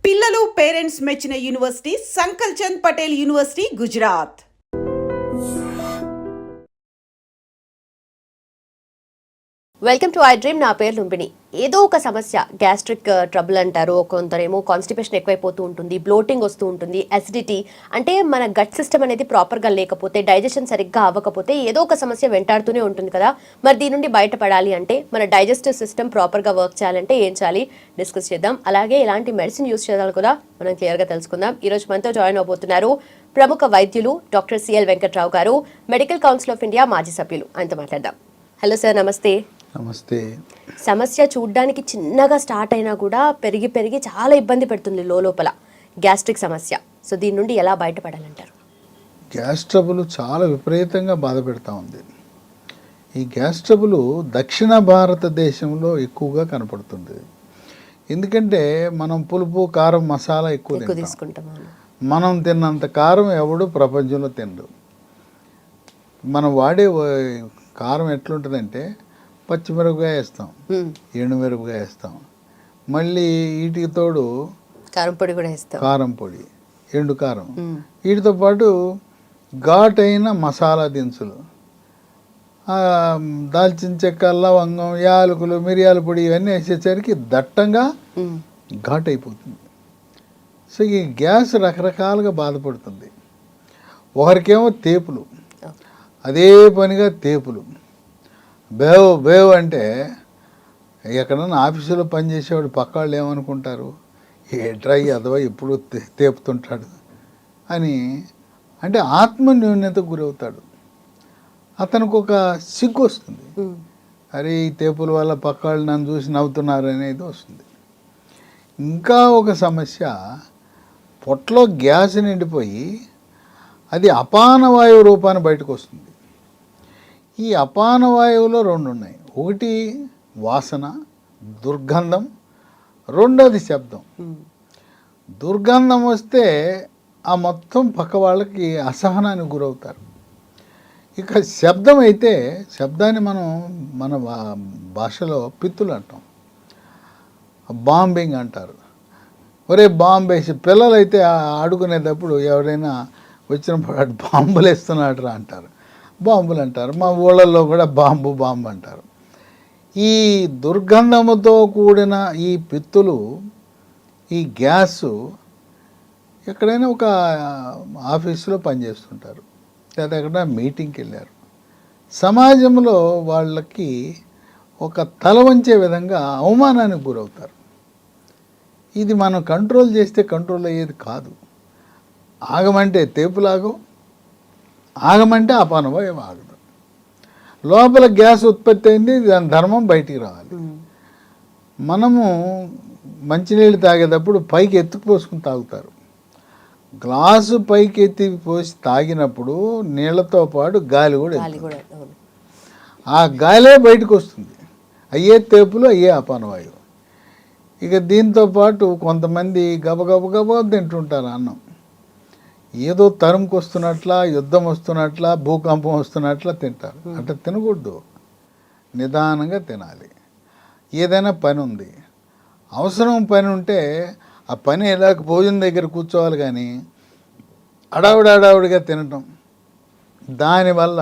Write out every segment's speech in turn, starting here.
పిల్లలు పేరెంట్స్ మెచ్చిన university Sankal Chand Patel university Gujarat. Welcome to I dream. నా పేరు లుంబిని. ఏదో ఒక సమస్య, గ్యాస్ట్రిక్ ట్రబుల్ అంటారు, కొందరేమో కాన్స్టిపేషన్ ఎక్కువైపోతూ ఉంటుంది, బ్లోటింగ్ వస్తూ ఉంటుంది, అసిడిటీ, అంటే మన గట్ సిస్టమ్ అనేది ప్రాపర్గా లేకపోతే, డైజెషన్ సరిగ్గా అవ్వకపోతే ఏదో ఒక సమస్య వెంటాడుతూనే ఉంటుంది కదా. మరి దీని నుండి బయటపడాలి అంటే, మన డైజెస్టివ్ సిస్టమ్ ప్రాపర్గా వర్క్ చేయాలంటే ఏం చేయాలి డిస్కస్ చేద్దాం. అలాగే ఎలాంటి మెడిసిన్ యూస్ చేయాలి కూడా మనం క్లియర్గా తెలుసుకుందాం. ఈరోజు మనతో జాయిన్ అవబోతున్నారు ప్రముఖ వైద్యులు డాక్టర్ సిఎల్ వెంకట్రావు గారు, మెడికల్ కౌన్సిల్ ఆఫ్ ఇండియా మాజీ సభ్యులు. ఆయనతో మాట్లాడదాం. హలో సార్, నమస్తే. నమస్తే. సమస్య చూడ్డానికి చిన్నగా స్టార్ట్ అయినా కూడా పెరిగి పెరిగి చాలా ఇబ్బంది పెడుతుంది లోపల, గ్యాస్ట్రిక్ సమస్య. సో దీని నుండి ఎలా బయటపడాలంటారు? గ్యాస్ ట్రబుల్ చాలా విపరీతంగా బాధ పెడతా ఉంది. ఈ గ్యాస్ ట్రబుల్ దక్షిణ భారతదేశంలో ఎక్కువగా కనపడుతుంది. ఎందుకంటే మనం పులుపు, కారం, మసాలా ఎక్కువ తీసుకుంటాం. మనం తిన్నంత కారం ఎవడు ప్రపంచంలో తినడు. మనం వాడే కారం ఎట్లుంటుందంటే పచ్చిమిరపకాయ వేస్తాం, ఎండుమిరపకాయ వేస్తాం, మళ్ళీ వీటికి తోడు కారం పొడి కూడా వేస్తాం, కారం పొడి, ఎండు కారం, వీటితో పాటు ఘాటైన మసాలా దినుసులు, దాల్చిన చెక్క, లవంగం, యాలకులు, మిరియాల పొడి ఇవన్నీ వేసేసరికి దట్టంగా ఘాట్ అయిపోతుంది. సో ఈ గ్యాస్ రకరకాలుగా బాధపడుతుంది. ఒకరికేమో తేపులు, అదే పనిగా తేపులు, బేవ్ అంటే ఎక్కడన్నా ఆఫీసులో పనిచేసేవాడు పక్క వాళ్ళు ఏమనుకుంటారు, ఏట్రై అథవా ఎప్పుడు తేపుతుంటాడు అని, అంటే ఆత్మన్యూన్యతకు గురవుతాడు. అతనికి ఒక సిగ్గు వస్తుంది, అరే ఈ తేపుల వల్ల పక్క వాళ్ళు నన్ను చూసి నవ్వుతున్నారు అనేది వస్తుంది. ఇంకా ఒక సమస్య, పొట్టలో గ్యాస్ నిండిపోయి అది అపానవాయువు రూపాన్ని బయటకు వస్తుంది. ఈ అపానవాయువులో రెండు ఉన్నాయి. ఒకటి వాసన, దుర్గంధం, రెండోది శబ్దం. దుర్గంధం వస్తే ఆ మొత్తం పక్క వాళ్ళకి అసహనానికి గురవుతారు. ఇక శబ్దం అయితే, శబ్దాన్ని మన భాషలో పిత్తులు అంటాం, బాంబింగ్ అంటారు. ఒరే బాంబు వేసి, పిల్లలైతే ఆడుకునేటప్పుడు ఎవరైనా వచ్చినప్పుడు బాంబులు వేస్తున్నాడు రా అంటారు, బాంబులు అంటారు. మా ఊళ్ళల్లో కూడా బాంబు అంటారు. ఈ దుర్గంధముతో కూడిన ఈ పిత్తులు, ఈ గ్యాసు ఎక్కడైనా ఒక ఆఫీసులో పనిచేస్తుంటారు, లేదా ఎక్కడ మీటింగ్కి వెళ్ళారు, సమాజంలో వాళ్ళకి ఒక తల వంచే విధంగా అవమానానికి గురవుతారు. ఇది మనం కంట్రోల్ చేస్తే కంట్రోల్ అయ్యేది కాదు. ఆగమంటే తేపులాగం, ఆగమంటే అపానవాయువు ఆగదు. లోపల గ్యాస్ ఉత్పత్తి అయింది, దాని ధర్మం బయటికి రావాలి. మనము మంచినీళ్ళు తాగేటప్పుడు పైకి ఎత్తుకుపోసుకుని తాగుతారు. గ్లాసు పైకి ఎత్తి పోసి తాగినప్పుడు నీళ్లతో పాటు గాలి కూడా, ఆ గాలే బయటకు వస్తుంది. అయ్యే తేపులు, అయ్యే అపానవాయువు. ఇక దీంతో పాటు కొంతమంది గబగబ తింటుంటారు అన్నం. ఏదో తరుముకు వస్తున్నట్లా, యుద్ధం వస్తున్నట్లా, భూకంపం వస్తున్నట్లా తింటారు. అంటే తినకూడదు, నిదానంగా తినాలి. ఏదైనా పని ఉంది, అవసరం పని ఉంటే ఆ పని ఎలా భోజనం దగ్గర కూర్చోవాలి, కానీ అడావుడిగా తినటం, దానివల్ల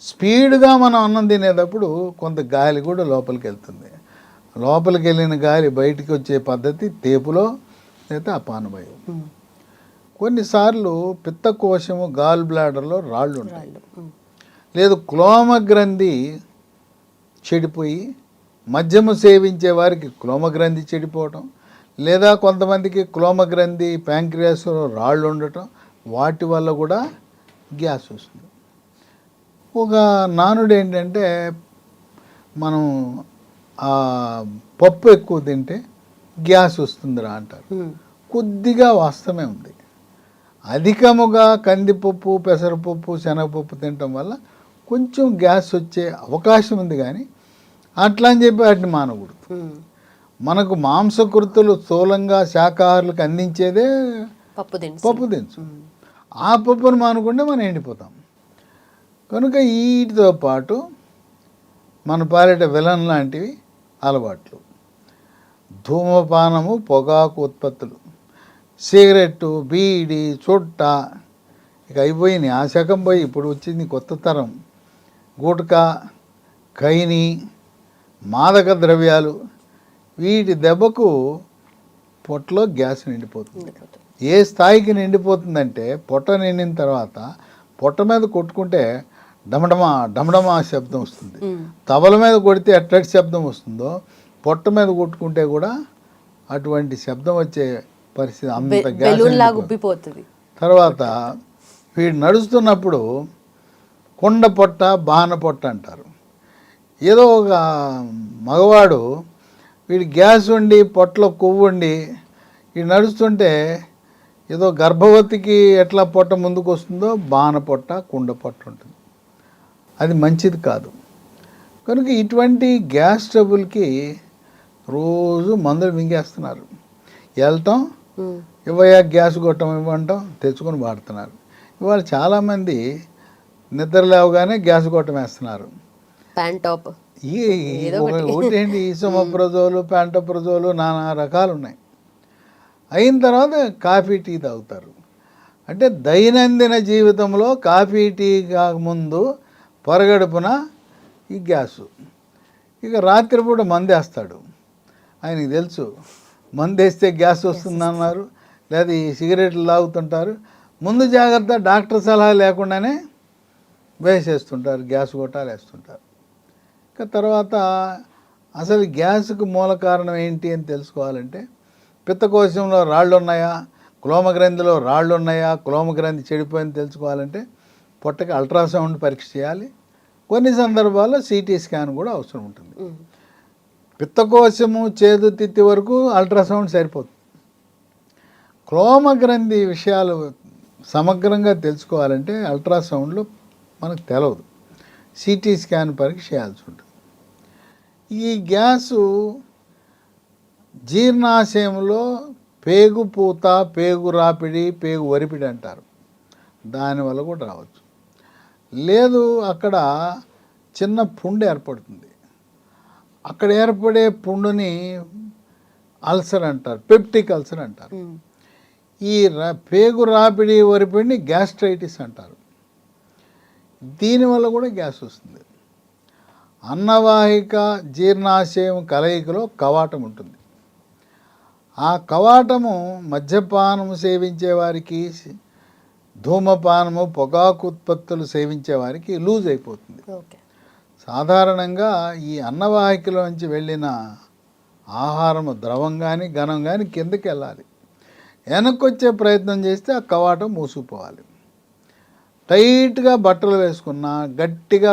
స్పీడ్గా మనం అన్నం తినేటప్పుడు కొంత గాలి కూడా లోపలికి వెళ్తుంది. లోపలికి వెళ్ళిన గాలి బయటికి వచ్చే పద్ధతి తేపులో లేదా అపానవాయువు. కొన్నిసార్లు పిత్తకోశము, గాల్ బ్లాడర్లో రాళ్ళు ఉంటాయి, లేదు క్లోమగ్రంథి చెడిపోయి, మద్యము సేవించే వారికి క్లోమగ్రంథి చెడిపోవటం, లేదా కొంతమందికి క్లోమగ్రంథి ప్యాంక్రియాస్లో రాళ్ళు ఉండటం, వాటి వల్ల కూడా గ్యాస్ వస్తుంది. ఒక నానుడు ఏంటంటే, మనం పప్పు ఎక్కువ తింటే గ్యాస్ వస్తుందిరా అంటారు. కొద్దిగా వాస్తవమే ఉంది. అధికముగా కందిపప్పు, పెసరపప్పు, శనగపప్పు తినటం వల్ల కొంచెం గ్యాస్ వచ్చే అవకాశం ఉంది, కానీ అట్లా అని చెప్పి వాటిని మానకూడదు. మనకు మాంసకృతులు స్థూలంగా శాకాహారులకు అందించేదే పప్పు దినుసు. ఆ పప్పును మానుకుంటే మనం ఎండిపోతాం. కనుక వీటితో పాటు మన పాలిట విలన్ లాంటివి అలవాట్లు, ధూమపానము, పొగాకు ఉత్పత్తులు, సిగరెట్టు, బీడి, చుట్ట ఇక అయిపోయినాయి. ఆ శకం పోయి ఇప్పుడు వచ్చింది కొత్త తరం గుట్కా, ఖైనీ, మాదక ద్రవ్యాలు. వీటి దెబ్బకు పొట్టలో గ్యాస్ నిండిపోతుంది. ఏ స్థాయికి నిండిపోతుందంటే పొట్ట నిండిన తర్వాత పొట్ట మీద కొట్టుకుంటే డమడమా డమడమా శబ్దం వస్తుంది. తబల మీద కొడితే ఎట్టటి శబ్దం వస్తుందో పొట్ట మీద కొట్టుకుంటే కూడా అటువంటి శబ్దం వచ్చే పరిస్థితి. అంత గ్యాస్ ఉబ్బిపోతుంది. తర్వాత వీడు నడుస్తున్నప్పుడు కొండ పొట్ట, బాన పొట్ట అంటారు. ఏదో ఒక మగవాడు వీడి గ్యాస్ ఉండి పొట్టలో కొవ్వు ఉండి వీడు నడుస్తుంటే ఏదో గర్భవతికి ఎట్లా పొట్ట ముందుకు వస్తుందో బాన పొట్ట, కుండ పొట్ట ఉంటుంది. అది మంచిది కాదు. కనుక ఇటువంటి గ్యాస్ ట్రబుల్కి రోజు మందులు మింగేస్తున్నారు. వెళ్ళటం, ఇవ్వయా గ్యాస్ కొట్టం ఇవ్వంటాం, తెచ్చుకొని వాడుతున్నారు. ఇవాళ చాలామంది నిద్ర లేవగానే గ్యాస్ కొట్టం వేస్తున్నారు. ఒకటేంటి ఈసోమోప్రజోలు, ప్యాంటోప్రజోలు నానా రకాలు ఉన్నాయి. అయిన తర్వాత కాఫీ, టీ తాగుతారు. అంటే దైనందిన జీవితంలో కాఫీ, టీ కాకముందు పొరగడుపున ఈ గ్యాసు. ఇక రాత్రిపూట మందేస్తాడు. ఆయనకి తెలుసు మందేస్తే గ్యాస్ వస్తుందన్నారు. లేదా ఈ సిగరెట్లు తాగుతుంటారు. ముందు జాగ్రత్త డాక్టర్ సలహా లేకుండానే వేసేస్తుంటారు, గ్యాస్ కొట్టాలు వేస్తుంటారు. ఇక తర్వాత అసలు గ్యాస్కు మూల కారణం ఏంటి అని తెలుసుకోవాలంటే పిత్తకోశంలో రాళ్ళు ఉన్నాయా, క్లోమగ్రంథిలో రాళ్ళు ఉన్నాయా, క్లోమగ్రంథి చెడిపోయింది తెలుసుకోవాలంటే పొట్టకి అల్ట్రాసౌండ్ పరీక్ష చేయాలి. కొన్ని సందర్భాల్లో సిటీ స్కాన్ కూడా అవసరం ఉంటుంది. పిత్తకోశము చేదు తిత్తి వరకు అల్ట్రాసౌండ్ సరిపోతుంది. క్లోమగ్రంథి విషయాలు సమగ్రంగా తెలుసుకోవాలంటే అల్ట్రాసౌండ్లో మనకు తెలవదు, సిటీ స్కాన్ పరీక్ష చేయాల్సి ఉంటుంది. ఈ గ్యాసు జీర్ణాశయంలో పేగు పూత, పేగు రాపిడి, పేగు వరిపిడి అంటారు. దానివల్ల కూడా రావచ్చు. లేదు అక్కడ చిన్న పుండు ఏర్పడుతుంది. అక్కడ ఏర్పడే పుండుని అల్సర్ అంటారు, పెప్టిక్ అల్సర్ అంటారు. ఈ పేగు రాపిడి, వరిపిడిని గ్యాస్ట్రైటిస్ అంటారు. దీనివల్ల కూడా గ్యాస్ వస్తుంది. అన్నవాహిక, జీర్ణాశయం కలయికలో కవాటం ఉంటుంది. ఆ కవాటము మద్యపానము సేవించే వారికి, ధూమపానము, పొగాకు ఉత్పత్తులు సేవించే వారికి లూజ్ అయిపోతుంది. సాధారణంగా ఈ అన్నవాహికలోంచి వెళ్ళిన ఆహారము ద్రవం కానీ ఘనం కానీ కిందకి వెళ్ళాలి. వెనక్కి వచ్చే ప్రయత్నం చేస్తే ఆ కవాటం మూసుకుపోవాలి. టైట్గా బట్టలు వేసుకున్నా, గట్టిగా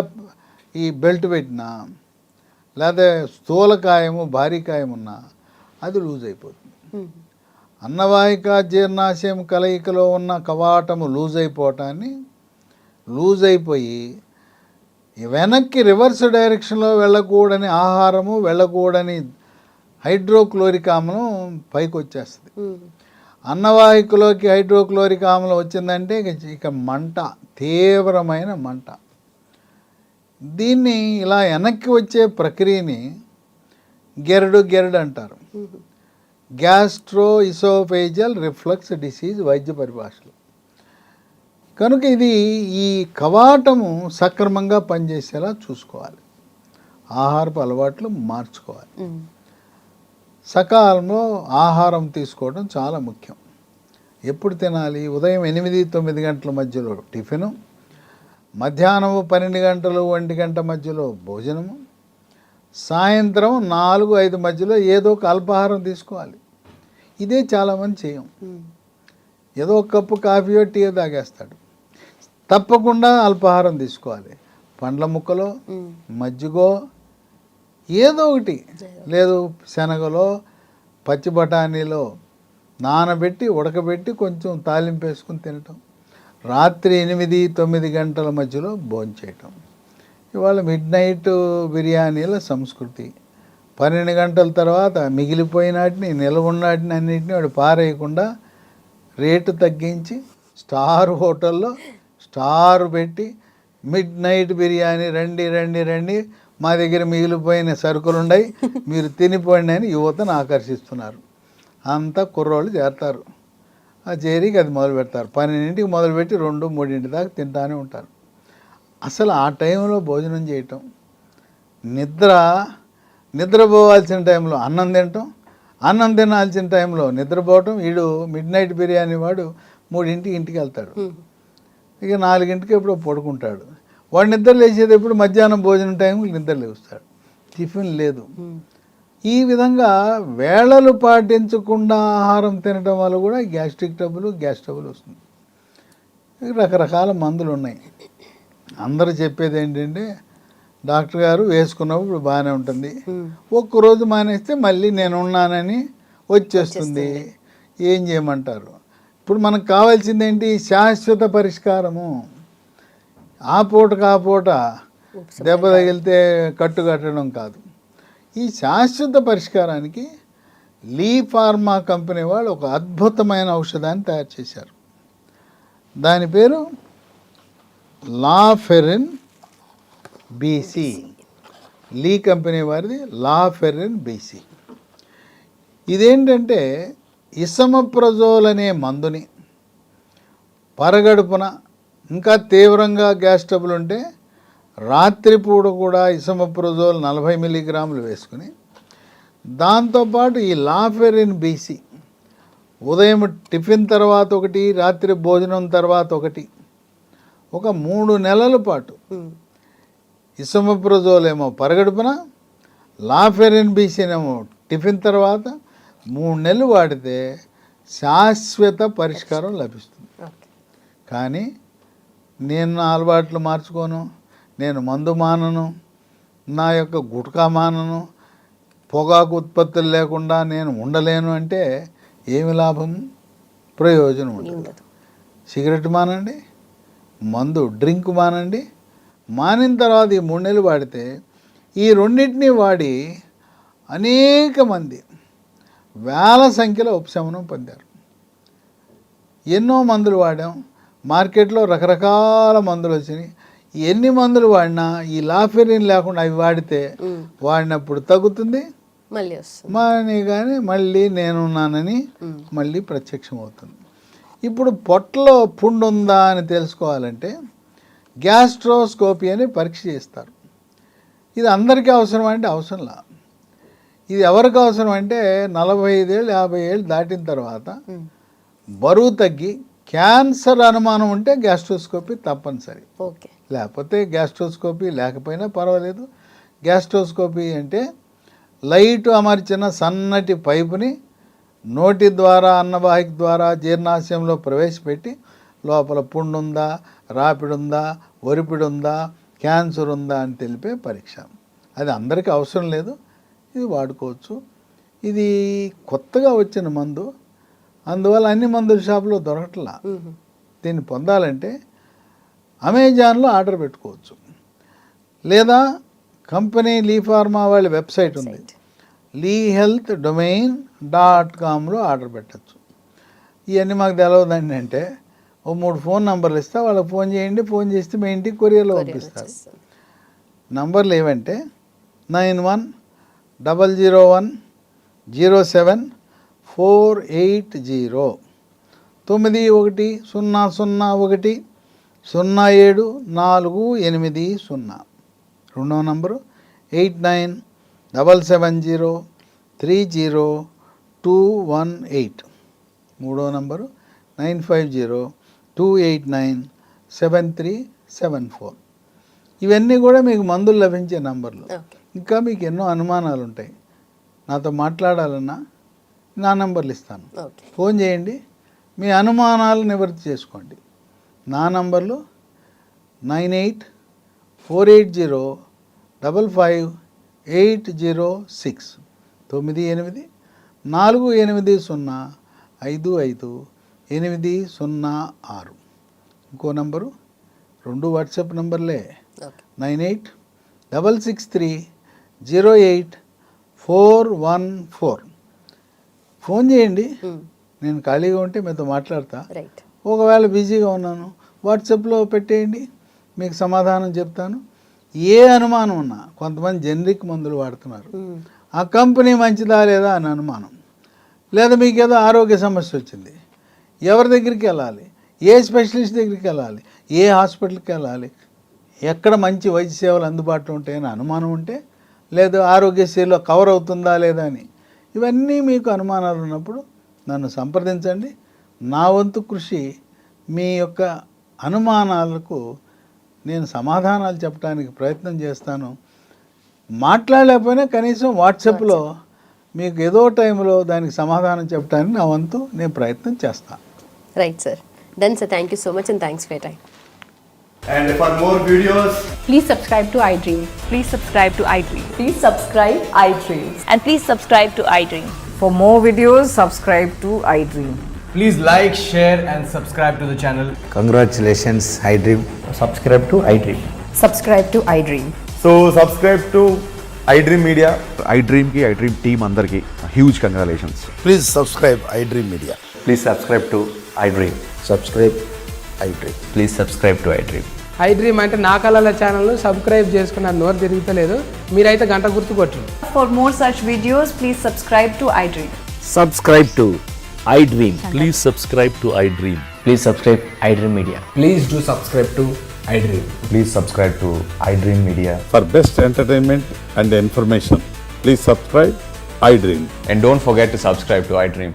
ఈ బెల్ట్ పెట్టినా, లేదా స్థూలకాయము, భారీకాయం ఉన్నా అది లూజ్ అయిపోతుంది. అన్నవాహిక, జీర్ణాశయం కలయికలో ఉన్న కవాటము లూజ్ అయిపోయి వెనక్కి రివర్స్ డైరెక్షన్లో వెళ్ళకూడని ఆహారము, వెళ్ళకూడని హైడ్రోక్లోరిక్ ఆమ్లం పైకి వచ్చేస్తుంది. అన్నవాహికలోకి హైడ్రోక్లోరిక్ ఆమ్లం వచ్చిందంటే ఇక మంట, తీవ్రమైన మంట. దీన్ని ఇలా వెనక్కి వచ్చే ప్రక్రియని గెరడు అంటారు. గ్యాస్ట్రో ఇసోఫేజియల్ రిఫ్లక్స్ డిసీజ్ వైద్య పరిభాషలో. కనుక ఇది ఈ కవాటము సక్రమంగా పనిచేసేలా చూసుకోవాలి. ఆహారపు అలవాట్లు మార్చుకోవాలి. సకాలంలో ఆహారం తీసుకోవడం చాలా ముఖ్యం. ఎప్పుడు తినాలి? ఉదయం 8-9 గంటల మధ్యలో టిఫిను, మధ్యాహ్నం 12 గంటలు 1 గంట మధ్యలో భోజనము, సాయంత్రం 4-5 మధ్యలో ఏదో ఒక అల్పాహారం తీసుకోవాలి. ఇదే చాలామంది చేయం. ఏదో ఒక కప్పు కాఫీయో టీయో తాగేస్తాడు. తప్పకుండా అల్పాహారం తీసుకోవాలి. పండ్ల ముక్కలో, మజ్జిగో, ఏదో ఒకటి, లేదు శనగలో, పచ్చి బఠానీలో నానబెట్టి ఉడకబెట్టి కొంచెం తాలింపు వేసుకుని తినటం. రాత్రి 8-9 గంటల మధ్యలో భోంచేయటం. ఇవాళ మిడ్ నైట్ బిర్యానీల సంస్కృతి. 12 గంటల తర్వాత మిగిలిపోయినాటిని, నిలవున్నాటిని అన్నింటినీ వాడు పారేయకుండా రేటు తగ్గించి స్టార్ హోటల్లో స్టార్ పెట్టి మిడ్ నైట్ బిర్యానీ రండి మా దగ్గర మిగిలిపోయిన సరుకులు ఉన్నాయి, మీరు తినిపోండి అని యువతను ఆకర్షిస్తున్నారు. అంతా కుర్రోళ్ళు చేస్తారు. ఆ చేరికి అది మొదలు పెడతారు. 12ంటికి మొదలుపెట్టి 2, 3 దాకా తింటానే ఉంటారు. అసలు ఆ టైంలో భోజనం చేయటం, నిద్రపోవాల్సిన టైంలో అన్నం తినటం, అన్నం తినాల్సిన టైంలో నిద్రపోవటం. వీడు మిడ్-నైట్ బిర్యానీ వాడు 3ంటికి ఇంటికి వెళ్తాడు, ఇక 4ంటికి ఎప్పుడో పడుకుంటాడు. వాడు నిద్ర లేచేది ఎప్పుడు మధ్యాహ్నం భోజనం టైంకి నిద్ర లేస్తాడు, టిఫిన్ లేదు. ఈ విధంగా వేళలు పాటించకుండా ఆహారం తినటం వల్ల కూడా గ్యాస్ ట్రబుల్ వస్తుంది. రకరకాల మందులు ఉన్నాయి. అందరూ చెప్పేది ఏంటంటే, డాక్టర్ గారు వేసుకున్నప్పుడు బాగానే ఉంటుంది, ఒక్కరోజు మానేస్తే మళ్ళీ నేను ఉన్నానని వచ్చేస్తుంది. ఏం చేయమంటారు? ఇప్పుడు మనకు కావాల్సింది ఏంటి? శాశ్వత పరిష్కారము. ఆ పూట దెబ్బ తగిలితే కట్టు కట్టడం కాదు. ఈ శాశ్వత పరిష్కారానికి లీ ఫార్మా కంపెనీ వాళ్ళు ఒక అద్భుతమైన ఔషధాన్ని తయారు చేశారు. దాని పేరు లాఫెరిన్ బీసీ. లీ కంపెనీ వారిది లాఫెరిన్ బీసీ. ఇదేంటంటే ఇసమప్రజోల్ అనే మందుని పరగడుపున, ఇంకా తీవ్రంగా గ్యాస్ ట్రబుల్ ఉంటే రాత్రిపూట కూడా ఇసమప్రజోల్ 40 మిల్లీగ్రాములు వేసుకుని, దాంతోపాటు ఈ లాఫెరిన్ బీసీ ఉదయం టిఫిన్ తర్వాత ఒకటి, రాత్రి భోజనం తర్వాత ఒకటి, ఒక 3 నెలల పాటు ఇసమప్రజోల్ ఏమో పరగడుపున, లాఫెరిన్ బీసీనేమో టిఫిన్ తర్వాత 3 నెలలు వాడితే శాశ్వత పరిష్కారం లభిస్తుంది. కానీ నేను నా అలవాట్లు మార్చుకోను, నేను మందు మానను, నా యొక్క గుట్కా మానను, పొగాకు ఉత్పత్తులు లేకుండా నేను ఉండలేను అంటే ఏమి లాభం? ప్రయోజనం ఉండదు. సిగరెట్ మానండి, మందు డ్రింక్ మానండి. మానిన తర్వాత ఈ 3 నెలలు వాడితే, ఈ రెండింటినీ వాడి అనేక మంది వేల సంఖ్యలో ఉపశమనం పొందారు. ఎన్నో మందులు వాడాం, మార్కెట్లో రకరకాల మందులు వచ్చినాయి. ఎన్ని మందులు వాడినా ఈ లాఫెరిన్ లేకుండా అవి వాడినప్పుడు తగ్గుతుంది, మళ్ళీ కానీ మళ్ళీ నేనున్నానని మళ్ళీ ప్రత్యక్షం అవుతుంది. ఇప్పుడు పొట్టలో పుండు ఉందా అని తెలుసుకోవాలంటే గ్యాస్ట్రోస్కోపీ అని పరీక్ష చేస్తారు. ఇది అందరికీ అవసరం అంటే అవసరంలా. ఇది ఎవరికి అవసరం అంటే 45 ఏళ్ళు 50 ఏళ్ళు దాటిన తర్వాత బరువు తగ్గి క్యాన్సర్ అనుమానం ఉంటే గ్యాస్ట్రోస్కోపీ తప్పనిసరి. లేకపోతే గ్యాస్ట్రోస్కోపీ లేకపోయినా పర్వాలేదు. గ్యాస్ట్రోస్కోపీ అంటే లైట్ అమర్చిన సన్నటి పైపుని నోటి ద్వారా, అన్నవాహిక ద్వారా జీర్ణాశయంలో ప్రవేశపెట్టి లోపల పుండుందా, రాపిడుందా, ఒరిపిడుందా, క్యాన్సర్ ఉందా అని తెలిపే పరీక్ష. అది అందరికీ అవసరం లేదు, ఇది వాడుకోవచ్చు. ఇది కొత్తగా వచ్చిన మందు, అందువల్ల అన్ని మందుల షాపులో దొరకట్లా. దీన్ని పొందాలంటే అమెజాన్లో ఆర్డర్ పెట్టుకోవచ్చు, లేదా కంపెనీ లీ ఫార్మా వాళ్ళ వెబ్సైట్ ఉంది, lehealthdomain.comలో ఆర్డర్ పెట్టచ్చు. ఇవన్నీ మాకు తెలవదండి అంటే ఓ 3 ఫోన్ నంబర్లు ఇస్తా, వాళ్ళకి ఫోన్ చేయండి. ఫోన్ చేస్తే మీ ఇంటికి కొరియర్లో పంపిస్తారు. నంబర్లు ఏవంటే 9100107480, 9100010748. రెండో నంబరు 8977030218. మూడో నంబరు 9502897374. ఇవన్నీ కూడా మీకు మందులు లభించే నంబర్లు. ఇంకా మీకు ఎన్నో అనుమానాలు ఉంటాయి, నాతో మాట్లాడాలన్నా నా నంబర్లు ఇస్తాను, ఫోన్ చేయండి, మీ అనుమానాలు నివృత్తి చేసుకోండి. నా నంబర్లు 9848055806, 9848055806. ఇంకో నంబరు, 2 వాట్సాప్ నంబర్లే, 9866308414. ఫోన్ చేయండి, నేను ఖాళీగా ఉంటే మీతో మాట్లాడతా. ఒకవేళ బిజీగా ఉన్నాను వాట్సాప్లో పెట్టేయండి, మీకు సమాధానం చెప్తాను. ఏ అనుమానం ఉన్నా, కొంతమంది జనరిక్ మందులు వాడుతున్నారు, ఆ కంపెనీ మంచిదా లేదా అని అనుమానం, లేదా మీకు ఏదో ఆరోగ్య సమస్య వచ్చింది, ఎవరి దగ్గరికి వెళ్ళాలి, ఏ స్పెషలిస్ట్ దగ్గరికి వెళ్ళాలి, ఏ హాస్పిటల్కి వెళ్ళాలి, ఎక్కడ మంచి వైద్య సేవలు అందుబాటులో ఉంటాయని అనుమానం ఉంటే, లేదు ఆరోగ్యశ్రీలో కవర్ అవుతుందా లేదా అని, ఇవన్నీ మీకు అనుమానాలు ఉన్నప్పుడు నన్ను సంప్రదించండి. నా వంతు కృషి మీ యొక్క అనుమానాలకు నేను సమాధానాలు చెప్పడానికి ప్రయత్నం చేస్తాను. మాట్లాడలేకపోయినా కనీసం వాట్సాప్లో మీకు ఏదో టైంలో దానికి సమాధానం చెప్పడానికి నా వంతు నేను ప్రయత్నం చేస్తాను. Right sir, done sir. Thank you so much and thanks for your time. And for more videos, Please subscribe to iDream. Please subscribe to iDream. Please subscribe iDream. And please subscribe to iDream. For more videos, subscribe to iDream. please like, share and subscribe to the channel. Congratulations, iDream. Subscribe to iDream. Subscribe to iDream. So subscribe to iDream Media. iDream ki iDream team andarki huge congratulations. Please subscribe iDream Media. Please subscribe to iDream. Subscribe iDream. Please subscribe to iDream. iDream అంటే నా కళల ఛానల్ను subscribe చేసుకున్న నోరు తిరుగుతలేదు, మీరైతే గంట గుర్తు కొట్టండి. For more such videos, please subscribe to iDream. Subscribe to iDream. Please subscribe to iDream. Please subscribe iDream Media. Please do subscribe to iDream. Please subscribe to iDream Media. For best entertainment and information, please subscribe iDream. And don't forget to subscribe to iDream.